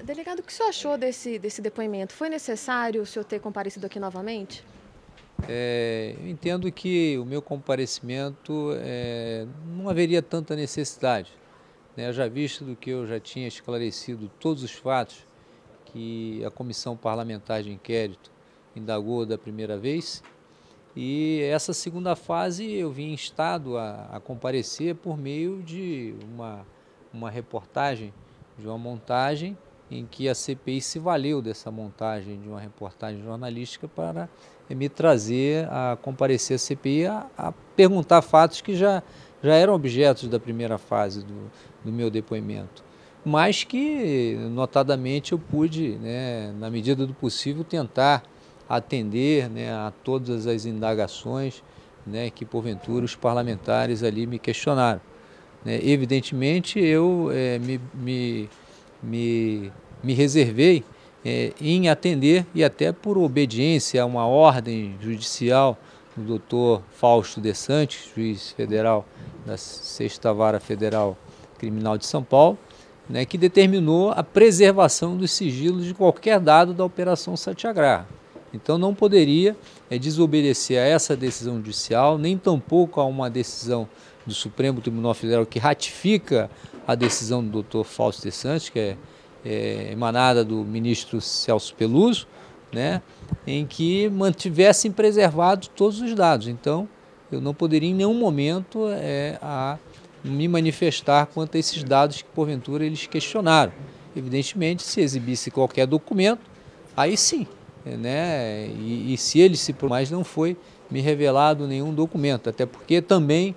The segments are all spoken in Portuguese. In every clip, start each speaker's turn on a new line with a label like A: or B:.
A: Delegado, o que o senhor achou desse depoimento? Foi necessário o senhor ter comparecido aqui novamente?
B: Eu entendo que o meu comparecimento não haveria tanta necessidade, né? Já visto do que eu já tinha esclarecido todos os fatos que a Comissão Parlamentar de Inquérito indagou da primeira vez, e essa segunda fase eu vim instado a comparecer por meio de uma reportagem, de uma montagem em que a CPI se valeu dessa montagem de uma reportagem jornalística para me trazer a comparecer à CPI a perguntar fatos que já eram objetos da primeira fase do meu depoimento, mas que notadamente eu pude, né, na medida do possível, tentar atender, né, a todas as indagações, né, que porventura os parlamentares ali me questionaram, né. Evidentemente eu me reservei em atender, e até por obediência a uma ordem judicial do doutor Fausto de Santos, juiz federal da 6ª Vara Federal Criminal de São Paulo, né, que determinou a preservação dos sigilos de qualquer dado da Operação Satyagraha. Então não poderia desobedecer a essa decisão judicial, nem tampouco a uma decisão do Supremo Tribunal Federal que ratifica a decisão do Dr. Fausto de Santos, que é emanada do ministro Celso Peluso, né, em que mantivessem preservados todos os dados. Então eu não poderia em nenhum momento me manifestar quanto a esses dados que porventura eles questionaram. Evidentemente, se exibisse qualquer documento, aí sim, né? E se ele se mais não foi me revelado nenhum documento, até porque também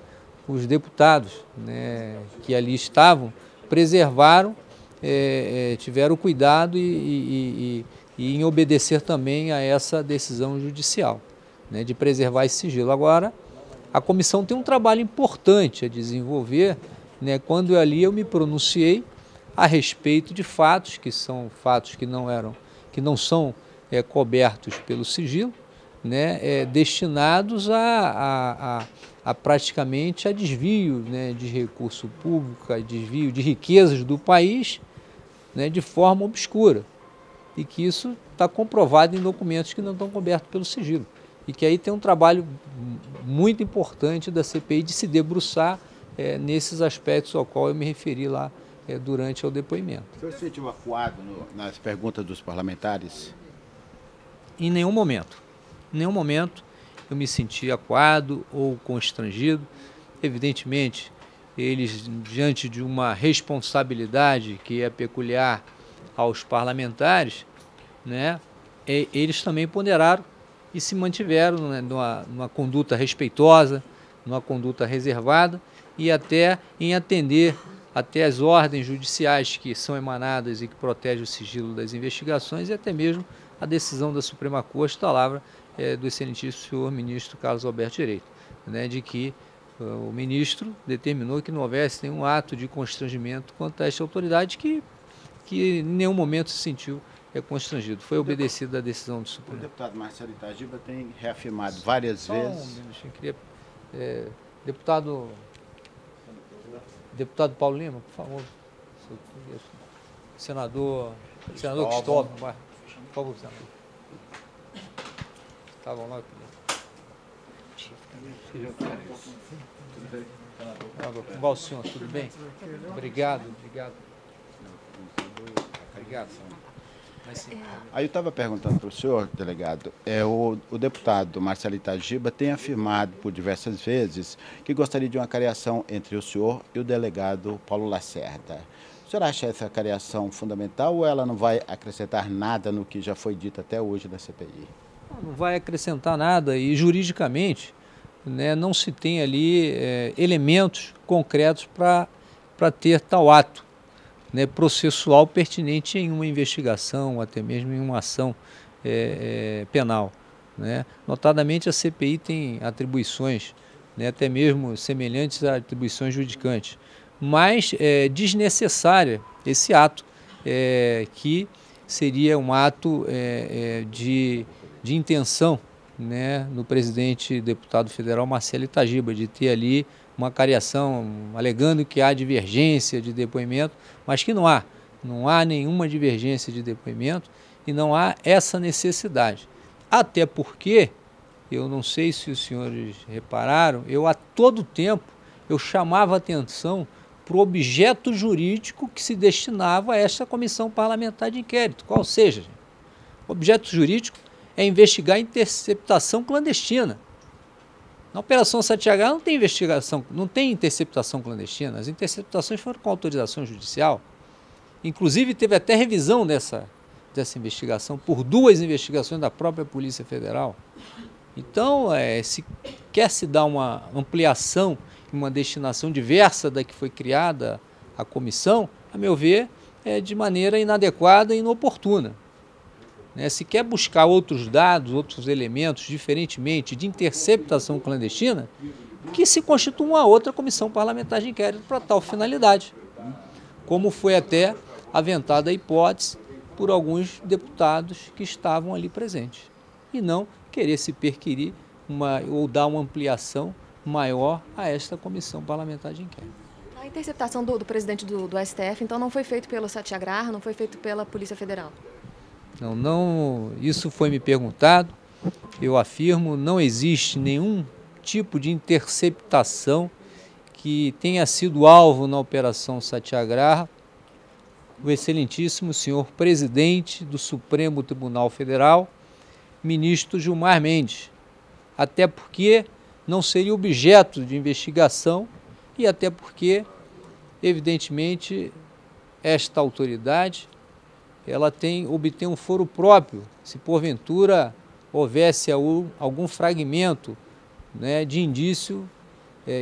B: os deputados, né, que ali estavam preservaram, tiveram cuidado e em obedecer também a essa decisão judicial, né, de preservar esse sigilo. Agora, a comissão tem um trabalho importante a desenvolver, né, quando ali eu me pronunciei a respeito de fatos que são fatos que não são cobertos pelo sigilo, né, destinados praticamente a desvio, né, de recurso público, a desvio de riquezas do país, né, de forma obscura, e que isso está comprovado em documentos que não estão cobertos pelo sigilo, e que aí tem um trabalho muito importante da CPI de se debruçar nesses aspectos ao qual eu me referi lá durante o depoimento.
C: O senhor se sentiu acuado nas perguntas dos parlamentares?
B: Em nenhum momento. Em nenhum momento eu me senti acuado ou constrangido. Evidentemente, eles, diante de uma responsabilidade que é peculiar aos parlamentares, né, eles também ponderaram e se mantiveram, né, numa conduta respeitosa, numa conduta reservada, e até em atender até as ordens judiciais que são emanadas e que protegem o sigilo das investigações, e até mesmo a decisão da Suprema Corte, palavra do excelentíssimo senhor ministro Carlos Alberto Direito, né, de que o ministro determinou que não houvesse nenhum ato de constrangimento quanto a esta autoridade que em nenhum momento se sentiu constrangido. Foi obedecida a decisão do Supremo.
C: O deputado Marcelo Itagiba tem reafirmado várias vezes...
B: Eu queria, deputado Paulo Lima, por favor. Senador Cristóvão, por favor, senador. Estavam lá. Como o senhor, tudo bem? Obrigado. Obrigado, senhor.
C: Aí eu estava perguntando para o senhor, delegado, o deputado Marcelo Itagiba tem afirmado por diversas vezes que gostaria de uma cariação entre o senhor e o delegado Paulo Lacerda. O senhor acha essa cariação fundamental ou ela não vai acrescentar nada no que já foi dito até hoje na CPI?
B: Não vai acrescentar nada, e juridicamente, né, não se tem ali elementos concretos para ter tal ato, né, processual pertinente em uma investigação, até mesmo em uma ação penal, né? Notadamente, a CPI tem atribuições, né, até mesmo semelhantes a atribuições judicantes, mas é desnecessária esse ato, que seria um ato de intenção, né, no presidente deputado federal Marcelo Itagiba, de ter ali uma cariação, alegando que há divergência de depoimento, mas que não há. Não há nenhuma divergência de depoimento e não há essa necessidade. Até porque, eu não sei se os senhores repararam, eu a todo tempo eu chamava atenção para o objeto jurídico que se destinava a esta comissão parlamentar de inquérito. Qual seja, o objeto jurídico é investigar a interceptação clandestina. Na Operação Satyagraha não tem investigação, não tem interceptação clandestina. As interceptações foram com autorização judicial. Inclusive teve até revisão dessa investigação por 2 investigações da própria Polícia Federal. Então, se quer se dar uma ampliação, uma destinação diversa da que foi criada a comissão, a meu ver, é de maneira inadequada e inoportuna. Se quer buscar outros dados, outros elementos, diferentemente de interceptação clandestina, que se constitua uma outra comissão parlamentar de inquérito para tal finalidade, como foi até aventada a hipótese por alguns deputados que estavam ali presentes, e não querer se perquirir ou dar uma ampliação maior a esta comissão parlamentar de inquérito.
A: A interceptação do presidente do STF, então, não foi feito pelo Satyagraha, não foi feito pela Polícia Federal?
B: Não, isso foi me perguntado, eu afirmo, não existe nenhum tipo de interceptação que tenha sido alvo na Operação Satyagraha o excelentíssimo senhor presidente do Supremo Tribunal Federal, ministro Gilmar Mendes, até porque não seria objeto de investigação e até porque, evidentemente, esta autoridade ela obtém um foro próprio, se porventura houvesse algum fragmento, de indício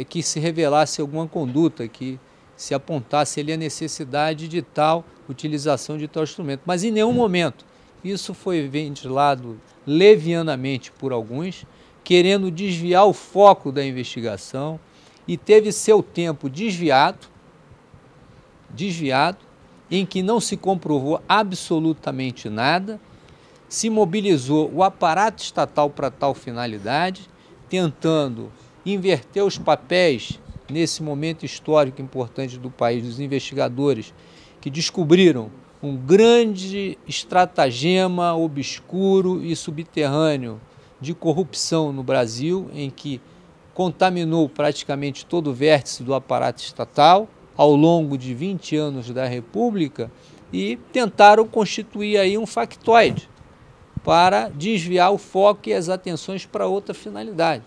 B: que se revelasse alguma conduta, que se apontasse ali a necessidade de tal utilização de tal instrumento. Mas em nenhum momento isso foi ventilado levianamente por alguns, querendo desviar o foco da investigação, e teve seu tempo desviado, em que não se comprovou absolutamente nada, se mobilizou o aparato estatal para tal finalidade, tentando inverter os papéis nesse momento histórico importante do país, dos investigadores que descobriram um grande estratagema obscuro e subterrâneo de corrupção no Brasil, em que contaminou praticamente todo o vértice do aparato estatal ao longo de 20 anos da República, e tentaram constituir aí um factoide para desviar o foco e as atenções para outra finalidade.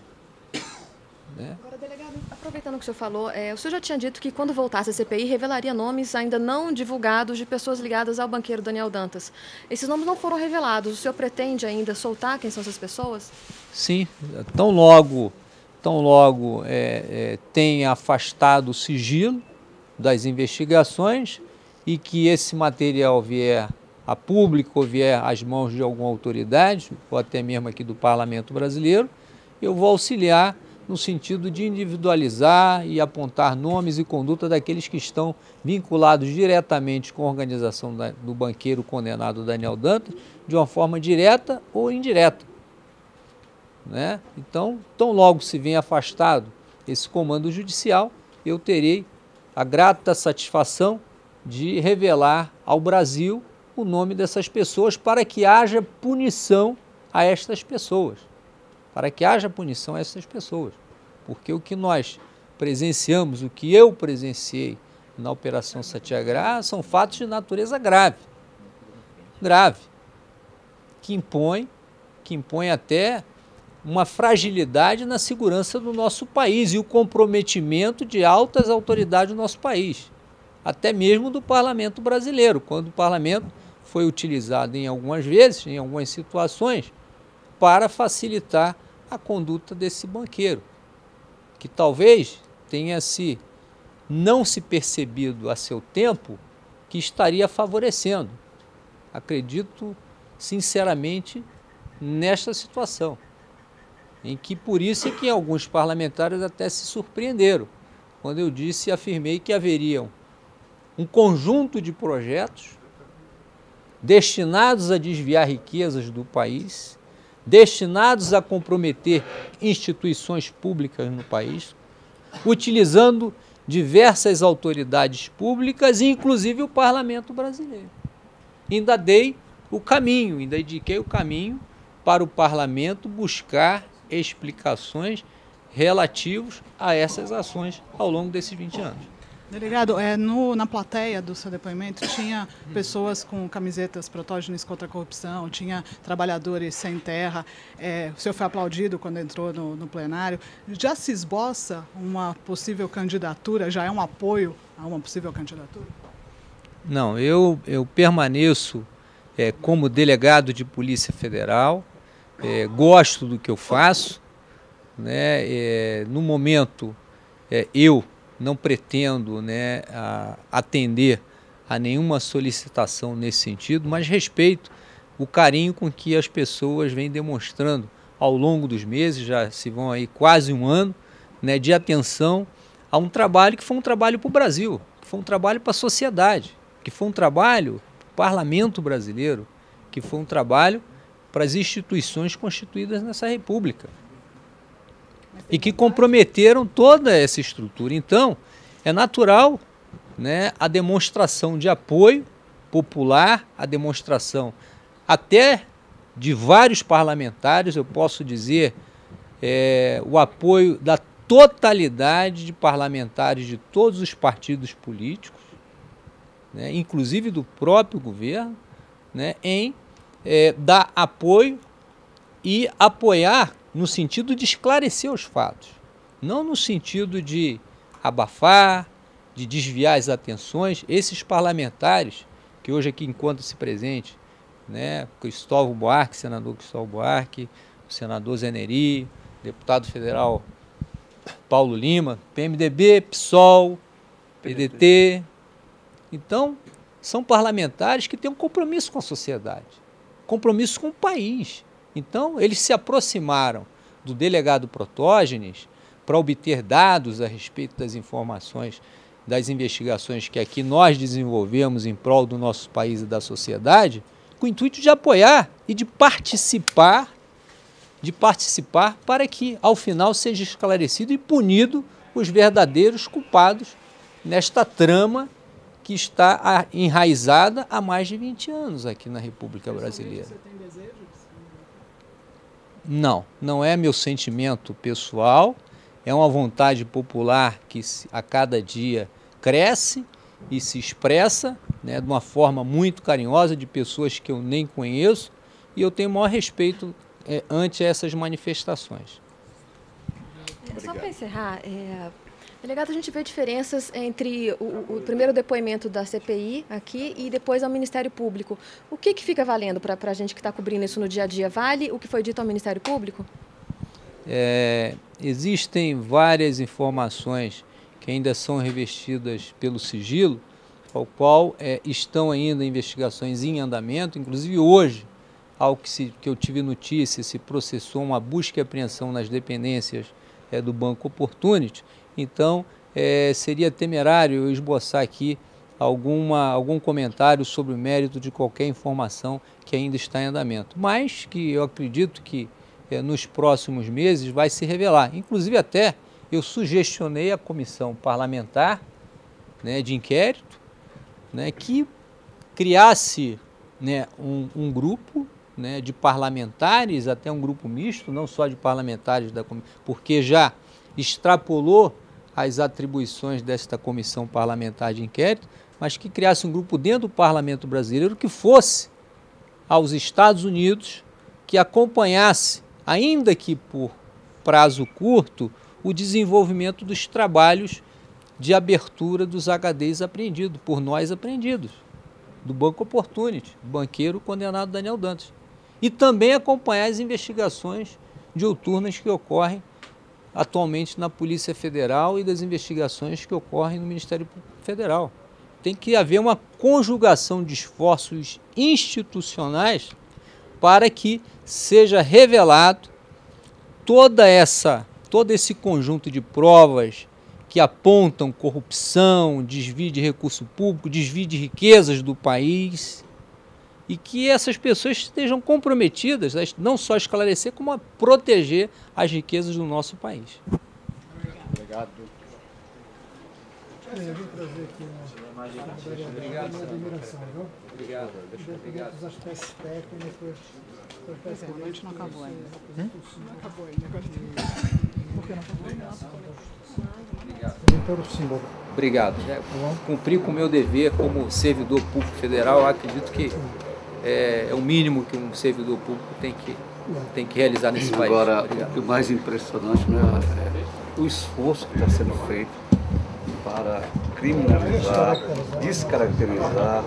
A: Agora, delegado, aproveitando o que o senhor falou, o senhor já tinha dito que quando voltasse a CPI revelaria nomes ainda não divulgados de pessoas ligadas ao banqueiro Daniel Dantas. Esses nomes não foram revelados. O senhor pretende ainda soltar quem são essas pessoas?
B: Sim, tão logo tenha afastado o sigilo das investigações e que esse material vier a público ou vier às mãos de alguma autoridade, ou até mesmo aqui do Parlamento Brasileiro, eu vou auxiliar no sentido de individualizar e apontar nomes e conduta daqueles que estão vinculados diretamente com a organização do banqueiro condenado Daniel Dantas, de uma forma direta ou indireta. Então, tão logo se vem afastado esse comando judicial, eu terei a grata satisfação de revelar ao Brasil o nome dessas pessoas para que haja punição a estas pessoas. Porque o que nós presenciamos, o que eu presenciei na Operação Satyagraha são fatos de natureza grave, que impõe até uma fragilidade na segurança do nosso país e o comprometimento de altas autoridades do nosso país, até mesmo do Parlamento brasileiro, quando o Parlamento foi utilizado em algumas vezes, em algumas situações, para facilitar a conduta desse banqueiro, que talvez tenha não se percebido a seu tempo que estaria favorecendo. Acredito sinceramente nesta situação, em que por isso é que alguns parlamentares até se surpreenderam, quando eu afirmei que haveriam um conjunto de projetos destinados a desviar riquezas do país, destinados a comprometer instituições públicas no país, utilizando diversas autoridades públicas, inclusive o Parlamento brasileiro. Ainda dei o caminho, ainda indiquei o caminho para o Parlamento buscar explicações relativas a essas ações ao longo desses 20 anos.
D: Delegado, na plateia do seu depoimento tinha pessoas com camisetas protógenes contra a corrupção, tinha trabalhadores sem terra, o senhor foi aplaudido quando entrou no plenário. Já se esboça uma possível candidatura, já é um apoio a uma possível candidatura?
B: Não, eu permaneço como delegado de Polícia Federal, gosto do que eu faço, né? No momento eu não pretendo, né, atender a nenhuma solicitação nesse sentido, mas respeito o carinho com que as pessoas vêm demonstrando ao longo dos meses, já se vão aí quase um ano, né, de atenção a um trabalho que foi um trabalho para o Brasil, que foi um trabalho para a sociedade, que foi um trabalho para o Parlamento brasileiro, que foi um trabalho para as instituições constituídas nessa República e que comprometeram toda essa estrutura. Então, é natural, né, a demonstração de apoio popular, a demonstração até de vários parlamentares, eu posso dizer, o apoio da totalidade de parlamentares de todos os partidos políticos, né, inclusive do próprio governo, né, em dar apoio e apoiar no sentido de esclarecer os fatos, não no sentido de abafar, de desviar as atenções. Esses parlamentares que hoje aqui encontram-se presentes, né, Cristóvão Buarque, senador Cristóvão Buarque, o senador Zé Neri, deputado federal Paulo Lima, PMDB, PSOL, PDT. Então, são parlamentares que têm um compromisso com a sociedade, compromisso com o país. Então, eles se aproximaram do delegado Protógenes para obter dados a respeito das informações, das investigações que aqui nós desenvolvemos em prol do nosso país e da sociedade, com o intuito de apoiar e de participar para que, ao final, seja esclarecido e punido os verdadeiros culpados nesta trama que está enraizada há mais de 20 anos aqui na República Brasileira. Não, não é meu sentimento pessoal, é uma vontade popular que a cada dia cresce e se expressa, né, de uma forma muito carinhosa, de pessoas que eu nem conheço, e eu tenho o maior respeito ante essas manifestações.
A: Só para encerrar, delegado, a gente vê diferenças entre o primeiro depoimento da CPI aqui e depois ao Ministério Público. O que fica valendo para a gente que está cobrindo isso no dia a dia? Vale o que foi dito ao Ministério Público?
B: Existem várias informações que ainda são revestidas pelo sigilo, ao qual estão ainda investigações em andamento. Inclusive hoje, ao que eu tive notícia, se processou uma busca e apreensão nas dependências do Banco Opportunity. Então, seria temerário eu esboçar aqui algum comentário sobre o mérito de qualquer informação que ainda está em andamento, mas que eu acredito que nos próximos meses vai se revelar. Inclusive até eu sugestionei à comissão parlamentar, né, de inquérito, né, que criasse, né, um grupo, né, de parlamentares, até um grupo misto, não só de parlamentares da comissão, porque já extrapolou as atribuições desta comissão parlamentar de inquérito, mas que criasse um grupo dentro do Parlamento brasileiro que fosse aos Estados Unidos, que acompanhasse, ainda que por prazo curto, o desenvolvimento dos trabalhos de abertura dos HDs apreendidos, por nós apreendidos, do Banco Opportunity, banqueiro condenado Daniel Dantas. E também acompanhar as investigações diuturnas que ocorrem atualmente na Polícia Federal e das investigações que ocorrem no Ministério Federal. Tem que haver uma conjugação de esforços institucionais para que seja revelado todo esse conjunto de provas que apontam corrupção, desvio de recurso público, desvio de riquezas do país, e que essas pessoas estejam comprometidas a não só esclarecer, como a proteger as riquezas do nosso país.
C: Obrigado.
E: Eu vim trazer aqui uma admiração, viu?
B: Obrigado.
E: Independente dos aspectos técnicos.
D: A noite não acabou ainda.
E: Não acabou ainda. Por que não acabou? O símbolo.
B: Obrigado. Cumprir com o meu dever como servidor público federal, eu acredito que é o mínimo que um servidor público tem que realizar nesse país.
F: Agora,
B: Obrigado.
F: o mais impressionante, né, é o esforço que está sendo feito para criminalizar, descaracterizar